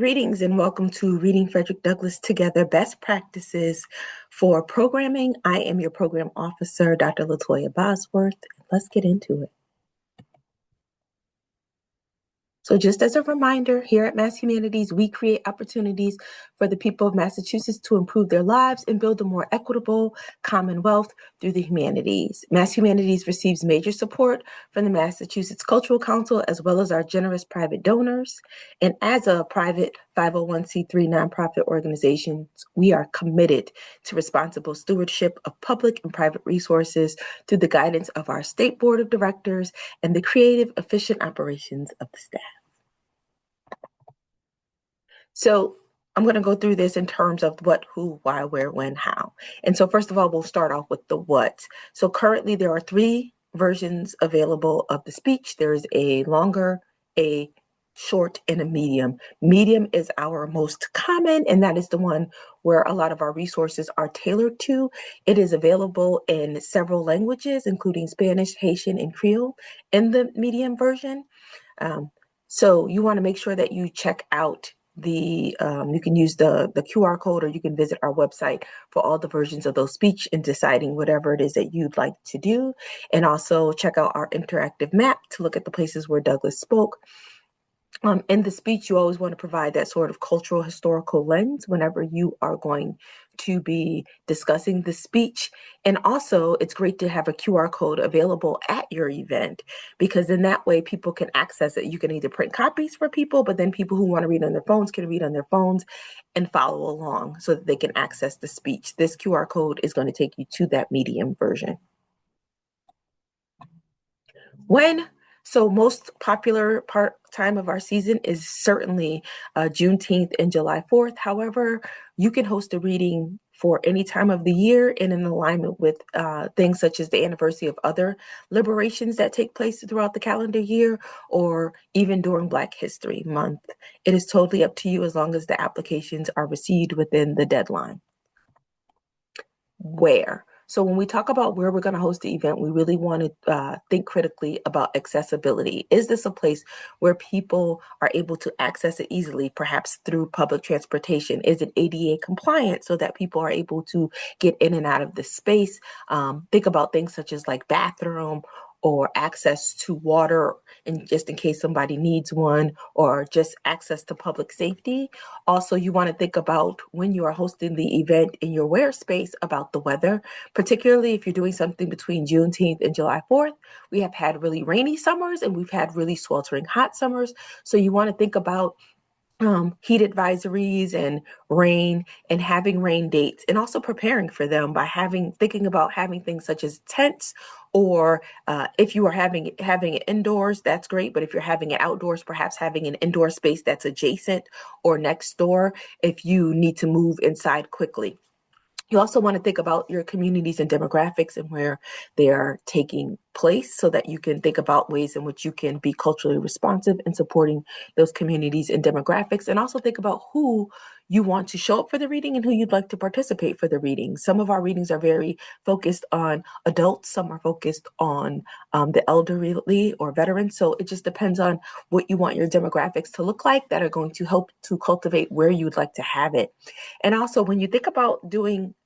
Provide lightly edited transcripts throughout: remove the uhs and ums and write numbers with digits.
Greetings and welcome to Reading Frederick Douglass Together Best Practices for Programming. I am your program officer, Dr. Latoya Bosworth. Let's get into it. So just as a reminder, here at Mass Humanities, we create opportunities for the people of Massachusetts to improve their lives and build a more equitable commonwealth through the humanities. Mass Humanities receives major support from the Massachusetts Cultural Council, as well as our generous private donors. And as a private 501c3 nonprofit organization, we are committed to responsible stewardship of public and private resources through the guidance of our state board of directors and the creative, efficient operations of the staff. So I'm going to go through this in terms of what, who, why, where, when, how. And so first of all, we'll start off with the what. So currently there are 3 versions available of the speech. There's a longer, a short, and a medium. Medium is our most common, and that is the one where a lot of our resources are tailored to. It is available in several languages, including Spanish, Haitian, and Creole in the medium version. So you want to make sure that you check out you can use the QR code, or you can visit our website for all the versions of those speech and deciding whatever it is that you'd like to do. And also check out our interactive map to look at the places where Douglass spoke. In the speech, you always want to provide that sort of cultural historical lens whenever you are going to be discussing the speech. And also, it's great to have a QR code available at your event, because in that way, people can access it. You can either print copies for people, but then people who want to read on their phones can read on their phones and follow along so that they can access the speech. This QR code is going to take you to that medium version. So most popular time of our season is certainly Juneteenth and July 4th. However, you can host a reading for any time of the year and in alignment with things such as the anniversary of other liberations that take place throughout the calendar year, or even during Black History Month. It is totally up to you, as long as the applications are received within the deadline. Where? So when we talk about where we're going to host the event, we really want to think critically about accessibility. Is this a place where people are able to access it easily, perhaps through public transportation? Is it ADA compliant so that people are able to get in and out of the space? Think about things such as like bathroom or access to water, and just in case somebody needs one, or just access to public safety. Also, you want to think about, when you are hosting the event in your wear space, about the weather, particularly if you're doing something between Juneteenth and July 4th. We have had really rainy summers and we've had really sweltering hot summers. So you want to think about heat advisories and rain, and having rain dates, and also preparing for them by thinking about having things such as tents, or if you are having it indoors, that's great. But if you're having it outdoors, perhaps having an indoor space that's adjacent or next door if you need to move inside quickly. You also want to think about your communities and demographics and where they are taking place, so that you can think about ways in which you can be culturally responsive in supporting those communities and demographics, and also think about who you want to show up for the reading and who you'd like to participate for the reading. Some of our readings are very focused on adults, some are focused on the elderly or veterans. So it just depends on what you want your demographics to look like that are going to help to cultivate where you'd like to have it. And also, when you think about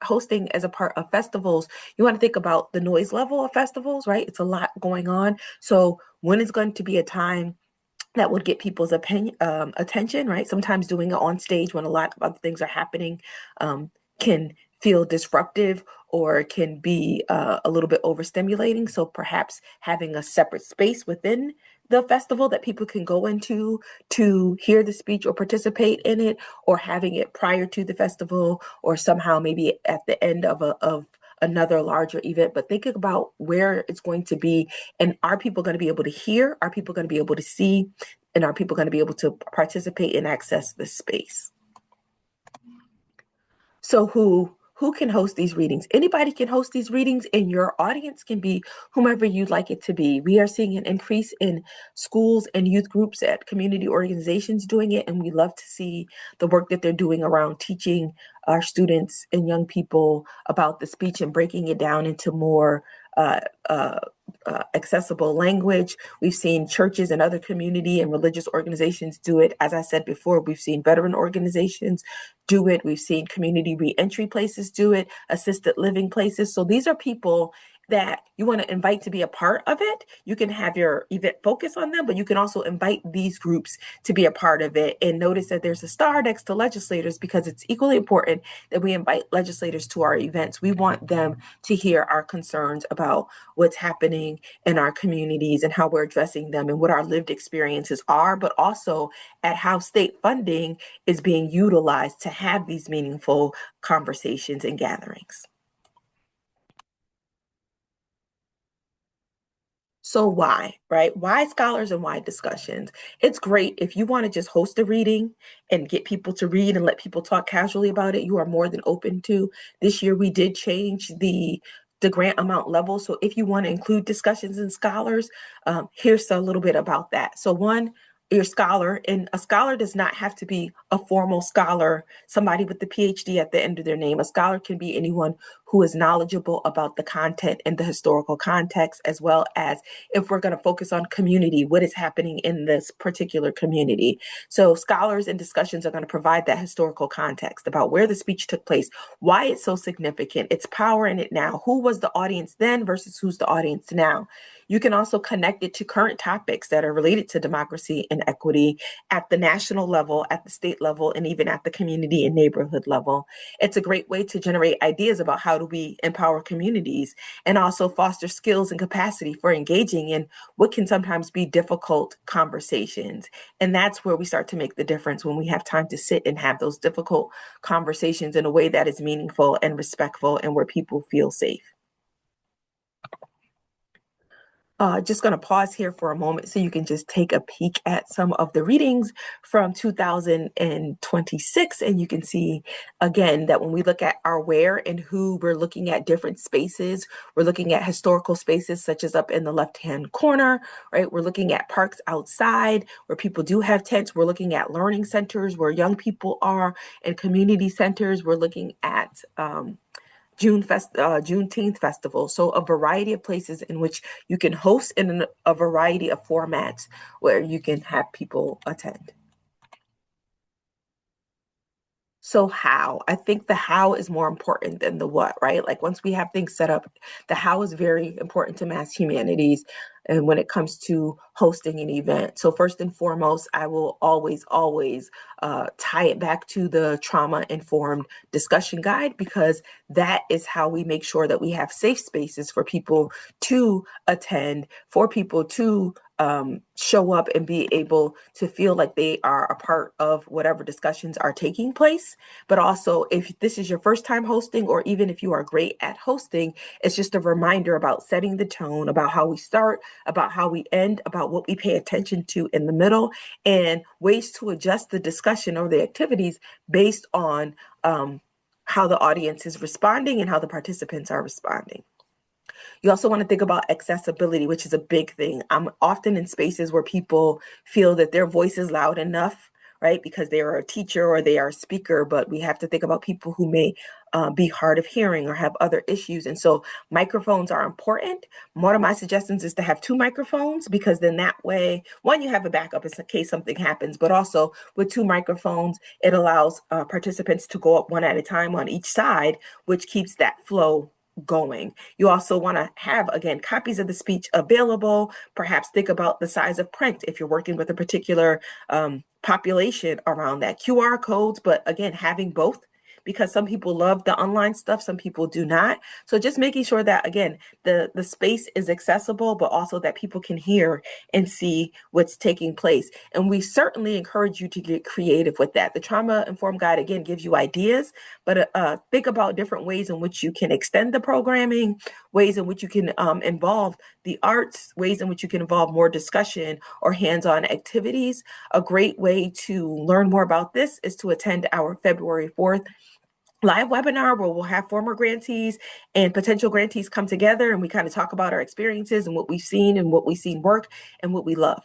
hosting as a part of festivals, you want to think about the noise level of festivals, right? It's a lot going on. So when is going to be a time that would get people's attention, right? Sometimes doing it on stage when a lot of other things are happening can feel disruptive, or can be a little bit overstimulating. So perhaps having a separate space within the festival that people can go into to hear the speech or participate in it, or having it prior to the festival, or somehow maybe at the end of another larger event. But thinking about where it's going to be, and are people going to be able to hear? Are people going to be able to see? And are people going to be able to participate and access the space? So who can host these readings? Anybody can host these readings, and your audience can be whomever you'd like it to be. We are seeing an increase in schools and youth groups at community organizations doing it, and we love to see the work that they're doing around teaching our students and young people about the speech and breaking it down into more uh, uh, accessible language. We've seen churches and other community and religious organizations do it. As I said before, we've seen veteran organizations do it. We've seen community reentry places do it, assisted living places. So these are people that you want to invite to be a part of it. You can have your event focus on them, but you can also invite these groups to be a part of it. And notice that there's a star next to legislators, because it's equally important that we invite legislators to our events. We want them to hear our concerns about what's happening in our communities and how we're addressing them and what our lived experiences are, but also at how state funding is being utilized to have these meaningful conversations and gatherings. So why, right? Why scholars and why discussions? It's great if you want to just host a reading and get people to read and let people talk casually about it. You are more than open to. This year we did change the grant amount level. So if you want to include discussions and scholars, here's a little bit about that. So one, your scholar, and a scholar does not have to be a formal scholar, somebody with the PhD at the end of their name. A scholar can be anyone who is knowledgeable about the content and the historical context, as well as if we're going to focus on community, what is happening in this particular community. So scholars and discussions are going to provide that historical context about where the speech took place, why it's so significant, its power in it now, who was the audience then versus who's the audience now. You can also connect it to current topics that are related to democracy and equity at the national level, at the state level, and even at the community and neighborhood level. It's a great way to generate ideas about how do we empower communities and also foster skills and capacity for engaging in what can sometimes be difficult conversations. And that's where we start to make the difference, when we have time to sit and have those difficult conversations in a way that is meaningful and respectful and where people feel safe. Just going to pause here for a moment so you can just take a peek at some of the readings from 2026. And you can see, again, that when we look at our where and who, we're looking at different spaces. We're looking at historical spaces, such as up in the left-hand corner, right? We're looking at parks outside where people do have tents. We're looking at learning centers where young people are, and community centers. We're looking at Juneteenth festival. So a variety of places in which you can host in a variety of formats where you can have people attend. So how? I think the how is more important than the what, right? Like once we have things set up, the how is very important to mass humanities and when it comes to hosting an event. So first and foremost, I will always tie it back to the trauma-informed discussion guide, because that is how we make sure that we have safe spaces for people to attend, for people to show up and be able to feel like they are a part of whatever discussions are taking place. But also, if this is your first time hosting, or even if you are great at hosting, it's just a reminder about setting the tone, about how we start, about how we end, about what we pay attention to in the middle, and ways to adjust the discussion or the activities based on how the audience is responding and how the participants are responding. You also want to think about accessibility, which is a big thing. I'm often in spaces where people feel that their voice is loud enough, right? Because they are a teacher or they are a speaker, but we have to think about people who may be hard of hearing or have other issues. And so microphones are important. One of my suggestions is to have two microphones, because then that way, one, you have a backup in case something happens, but also with two microphones, it allows participants to go up one at a time on each side, which keeps that flow going. You also want to have, again, copies of the speech available. Perhaps think about the size of print if you're working with a particular population around that. QR codes, but again, having both, because some people love the online stuff, some people do not. So just making sure that, again, the space is accessible, but also that people can hear and see what's taking place. And we certainly encourage you to get creative with that. The Trauma Informed Guide, again, gives you ideas, but think about different ways in which you can extend the programming, ways in which you can involve the arts, ways in which you can involve more discussion or hands-on activities. A great way to learn more about this is to attend our February 4th live webinar, where we'll have former grantees and potential grantees come together and we kind of talk about our experiences and what we've seen and what we've seen work and what we love.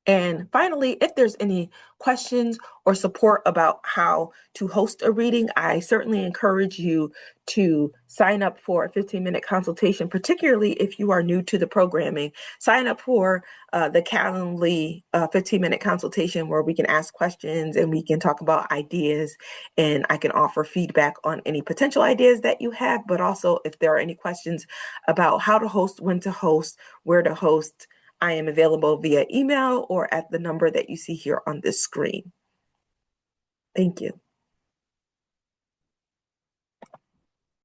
And finally, if there's any questions or support about how to host a reading, I certainly encourage you to sign up for a 15-minute consultation, particularly if you are new to the programming. Sign up for the Calendly 15-minute consultation where we can ask questions and we can talk about ideas, and I can offer feedback on any potential ideas that you have, but also if there are any questions about how to host, when to host, where to host, I am available via email or at the number that you see here on this screen. Thank you.